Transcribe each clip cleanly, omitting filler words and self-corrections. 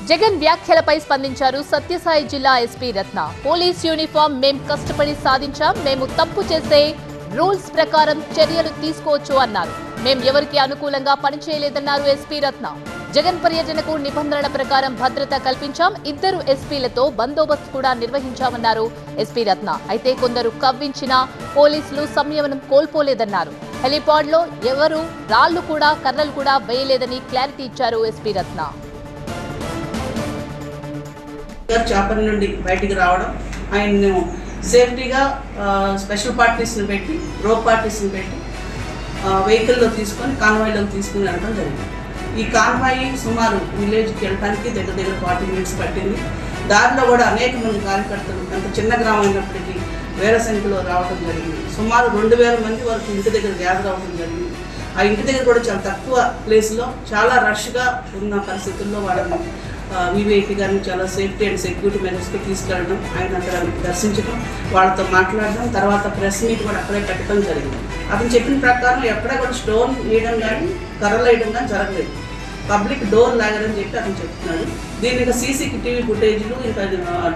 జగన్ వ్యాఖ్యలపై స్పందించారు సత్యసాయి జిల్లా ఎస్పీ రత్న. పోలీస్ యూనిఫామ్ మేం కష్టపడి సాధించాం, మేము తప్పు చేస్తే రూల్స్ ప్రకారం చర్యలు తీసుకోవచ్చు అన్నారు. మేం ఎవరికి అనుకూలంగా పనిచేయలేదన్నారు ఎస్పీ రత్న. జగన్ పర్యటనకు నిబంధనల ప్రకారం భద్రత కల్పించాం, 2 ఎస్పీలతో బందోబస్తు కూడా నిర్వహించామన్నారు ఎస్పీ రత్న. అయితే కొందరు కవ్వించిన పోలీసులు సంయమనం కోల్పోలేదన్నారు. హెలిపాడ్ లో ఎవరు రాళ్లు కూడా కర్రలు కూడా వేయలేదని క్లారిటీ ఇచ్చారు ఎస్పీ రత్న. చాపర్ నుండి బయటికి రావడం, ఆయన్ను సేఫ్టీగా స్పెషల్ పార్టీస్ని పెట్టి రోప్ పార్టీస్ని పెట్టి వెహికల్లో తీసుకొని కాన్వాయ్లోకి తీసుకుని వెళ్ళడం జరిగింది. ఈ కాన్వాయ్ సుమారు విలేజ్కి వెళ్ళడానికి దగ్గర 40 మినిట్స్ పట్టింది. దారిలో కూడా అనేక మంది కార్యకర్తలు, అంత చిన్న గ్రామం అయినప్పటికీ వేల సంఖ్యలో రావడం జరిగింది. సుమారు 2000 మంది వరకు ఇంటి దగ్గర గ్యాదర్ అవ్వడం జరిగింది. ఆ ఇంటి దగ్గర కూడా చాలా తక్కువ ప్లేస్లో చాలా రష్గా ఉన్న పరిస్థితుల్లో వాళ్ళని వివిఐపి గారిని చాలా సేఫ్టీ అండ్ సెక్యూరిటీ మెజర్స్కి తీసుకెళ్ళడం, ఆయన అక్కడ దర్శించడం, వాళ్ళతో మాట్లాడడం, తర్వాత ప్రెస్ మీట్ కూడా అక్కడే పెట్టడం జరిగింది. అతను చెప్పిన ప్రకారం ఎక్కడా కూడా స్టోన్ వేయడం కానీ కర్రలు వేయడం కానీ జరగలేదు. పబ్లిక్ డోర్ లాగదని చెప్పి అతను చెప్తున్నాడు. దీని ఇంకా CCTV ఫుటేజ్లు ఇంకా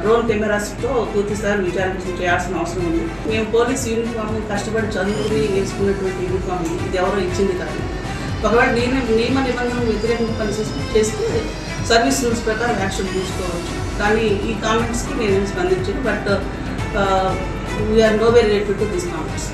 డ్రోన్ కెమెరాస్తో పూర్తిస్థాయి విచారణ చేయాల్సిన అవసరం ఉంది. మేము పోలీస్ యూనిఫామ్ కష్టపడి చదువుకుని వేసుకున్నటువంటి యూనిఫామ్ ఇది ఎవరో ఇచ్చింది కాదు. ఒకవేళ నియమ నిబంధనలు వ్యతిరేకంగా చేస్తే సర్వీస్ రూల్స్ ప్రకారం యాక్షన్ తీసుకోవచ్చు. కానీ ఈ కామెంట్స్కి నేను స్పందించాను. But we are no very related to this comments.